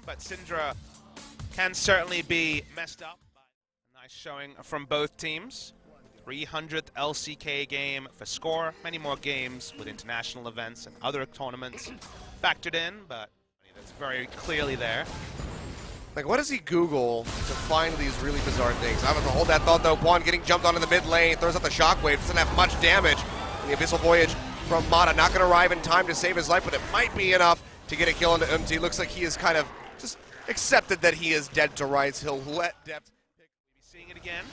But Syndra can certainly be messed up. A nice showing from both teams. 300th LCK game for Score. Many more games with international events and other tournaments factored in, but that's very clearly there. Like, what does he Google to find these really bizarre things? I'm gonna hold that thought though. Quan getting jumped on in the mid lane, throws out the shockwave, doesn't have much damage. And the Abyssal Voyage from Mata, not gonna arrive in time to save his life, but it might be enough to get a kill into MT. Looks like he is kind of just accepted that he is dead to rights. He'll let Depth pick. Maybe seeing it again.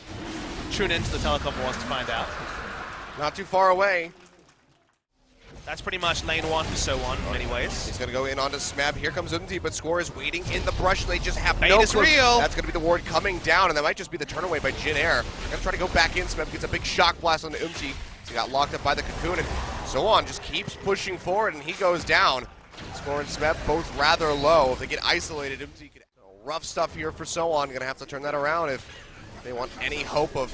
Tune into the telecom wars to find out. Not too far away. That's pretty much lane one for So On in many ways. He's going to go in onto Smeb. Here comes Umti, but Score is waiting in the brush. They just have Bait no is clue. real. That's going to be the ward coming down, and that might just be the turn away by Jin Air. Going to try to go back in. Smeb gets a big shock blast on the Umti. So he got locked up by the Cocoon, and So On just keeps pushing forward, and he goes down. Score and Smeb both rather low. If they get isolated, Umti could... Rough stuff here for So On. Going to have to turn that around if they want any hope of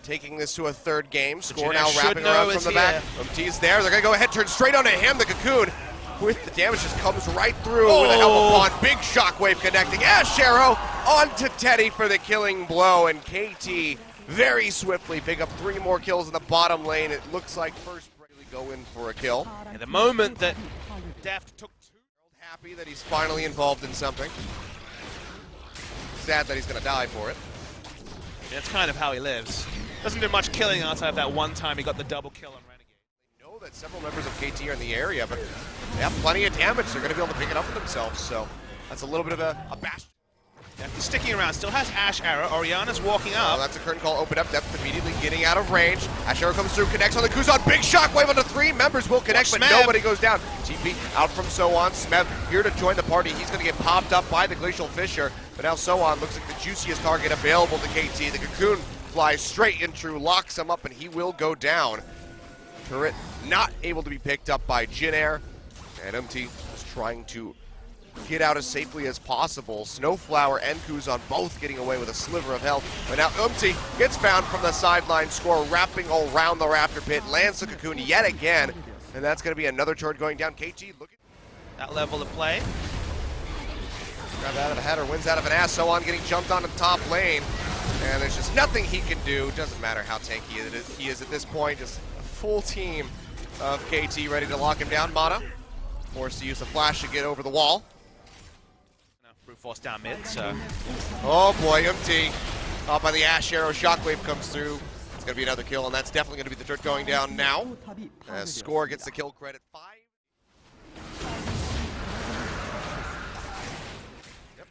taking this to a third game. Score now wrapping around from the back. Umti's there. They're going to go ahead, turn straight onto him. The Cocoon with the damage just comes right through with the help of Pond. Big shockwave connecting. Ashero onto Teddy for the killing blow. And KT very swiftly pick up 3 more kills in the bottom lane. It looks like first really go in for a kill. And the moment that Deft took 2. Happy that he's finally involved in something. Sad that he's going to die for it. That's kind of how he lives. Doesn't do much killing outside of that one time he got the double kill on Renegade. They know that several members of KT are in the area, but they have plenty of damage. They're going to be able to pick it up for themselves, so that's a little bit of a bastion. Deft is sticking around, still has Ash Arrow. Oriana's walking up. That's a curtain call, open up, Depth immediately getting out of range. Ash Arrow comes through, connects on the Kuzan, big shockwave onto 3 members will connect, but nobody goes down. TP out from So On, Smeb here to join the party. He's going to get popped up by the Glacial Fissure, but now So On looks like the juiciest target available to KT. The Cocoon flies straight in through, locks him up, and he will go down. Turret not able to be picked up by Jin Air, and MT is trying to get out as safely as possible. Snowflower and Kuzan both getting away with a sliver of health. But now Umti gets found from the sideline. Score wrapping around the Raptor pit, lands the Cocoon yet again. And that's going to be another turret going down. KT looking that level of play. Grab out of the header, wins out of an ass. So On getting jumped on the top lane. And there's just nothing he can do. Doesn't matter how tanky he is at this point. Just a full team of KT ready to lock him down. Mata forced to use the flash to get over the wall. Brute force down mid, so. Oh boy, MT. Caught by the Ash Arrow, shockwave comes through. It's going to be another kill, and that's definitely going to be the turret going down now. As Score gets the kill credit. 5. Yep.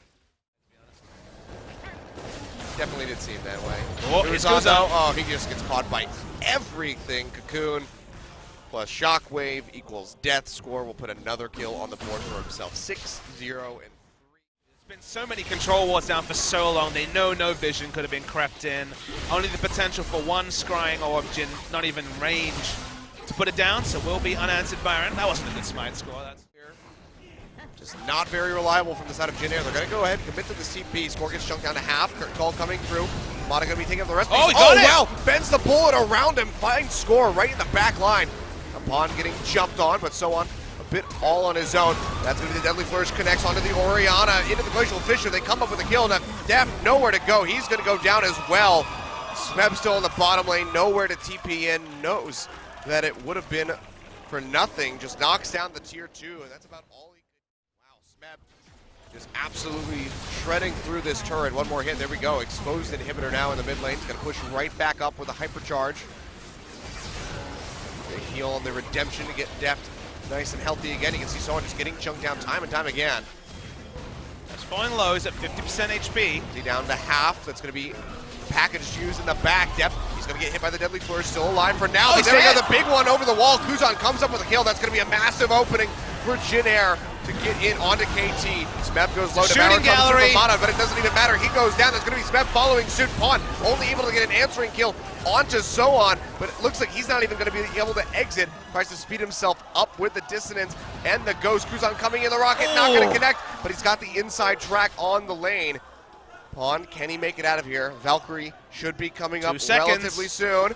Definitely did seem that way. Oh, oh, he just gets caught by everything. Cocoon plus shockwave equals death. Score will put another kill on the board for himself. 6-0 and been so many control wards down for so long. They know no vision could have been crept in. Only the potential for one scrying orb, Jin, not even range to put it down, so will be unanswered Byron. That wasn't a good smite score. That's just not very reliable from the side of Jin Air. They're going to go ahead and commit to the CP. Score gets chunked down to half. Curtain call coming through. Mata going to be taking up the rest. Oh, he got it! Wow! Bends the bullet around him. Finds Score right in the back line. Upon getting jumped on, but So On a bit all on his own. That's going to be the Deadly Flourish, connects onto the Oriana, into the Glacial Fissure. They come up with a kill. Now, Def nowhere to go. He's going to go down as well. Smeb still in the bottom lane, nowhere to TP in. Knows that it would have been for nothing. Just knocks down the tier 2, and that's about all he could. Wow, Smeb just absolutely shredding through this turret. One more hit. There we go. Exposed inhibitor now in the mid lane. He's going to push right back up with a hypercharge. They heal on the redemption to get Deft nice and healthy again. You can see So On just getting chunked down time and time again. That's falling lows at 50% HP. See down to half. That's going to be packaged used in the back. Depth, he's going to get hit by the Deadly Flourish. Still alive for now. Oh, there we go, the big one over the wall. Kuzan comes up with a kill. That's going to be a massive opening for Jin Air to get in onto KT. Smeb goes low. Shooting gallery. Mata, but it doesn't even matter. He goes down. There's going to be Smeb following suit. Pawn only able to get an answering kill onto So On, but it looks like he's not even going to be able to exit. Tries to speed himself up with the Dissonance and the Ghost. Kuzan coming in the rocket, not going to connect, but he's got the inside track on the lane. Pawn, can he make it out of here? Valkyrie should be coming up relatively soon.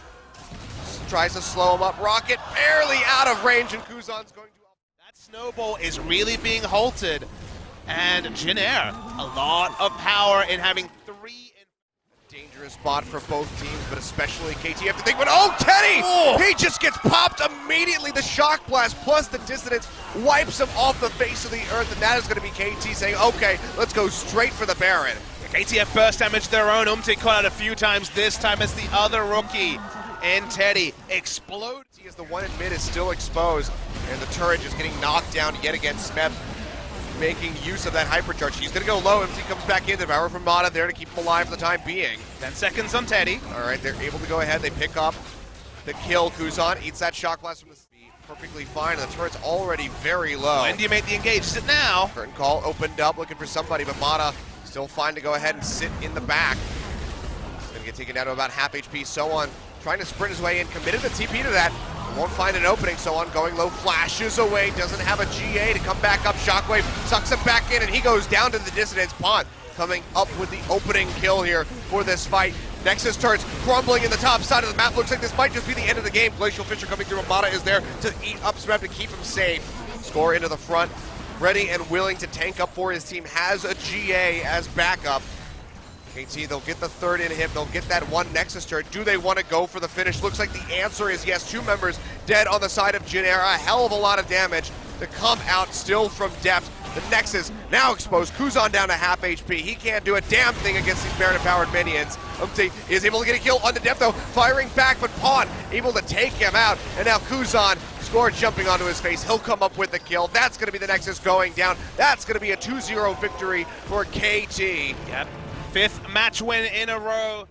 Tries to slow him up. Rocket barely out of range, and Kuzan's going to... That snowball is really being halted And Jin Air, a lot of power in having 3. Dangerous spot for both teams, but especially KT. You have to think, but oh, Teddy! Oh. He just gets popped immediately. The shock blast plus the dissonance wipes him off the face of the earth, and that is going to be KT saying, okay, let's go straight for the Baron. KTF burst damage their own. Caught out a few times, this time as the other rookie and Teddy explode. As the one in mid is still exposed, and the turret is getting knocked down yet again. Smeb making use of that hypercharge. He's going to go low. MC comes back in. The power from Mata there to keep him alive for the time being. 10 seconds on Teddy. All right, they're able to go ahead. They pick up the kill. Kuzan eats that shock blast from the speed. Perfectly fine, and the turret's already very low. When do you make the engage? Is it now? Curtain call opened up, looking for somebody, but Mata still fine to go ahead and sit in the back. Going to get taken down to about half HP. So trying to sprint his way in, committed the TP to that. Won't find an opening, so going low, flashes away, doesn't have a GA to come back up. Shockwave sucks him back in, and he goes down to the dissonance. Pond coming up with the opening kill here for this fight. Nexus turrets crumbling in the top side of the map. Looks like this might just be the end of the game. Glacial Fisher coming through. Amada is there to eat up Smeb to keep him safe. Score into the front, ready and willing to tank up for his team. Has a GA as backup. KT, they'll get the third in him. They'll get that one Nexus turret. Do they want to go for the finish? Looks like the answer is yes. 2 members dead on the side of Jin Air. A hell of a lot of damage to come out still from depth. The Nexus now exposed. Kuzan down to half HP. He can't do a damn thing against these Baron-powered minions. Is able to get a kill on the depth though. Firing back, but Pawn able to take him out. And now Kuzan, Score jumping onto his face. He'll come up with the kill. That's going to be the Nexus going down. That's going to be a 2-0 victory for KT. Yep. 5th match win in a row.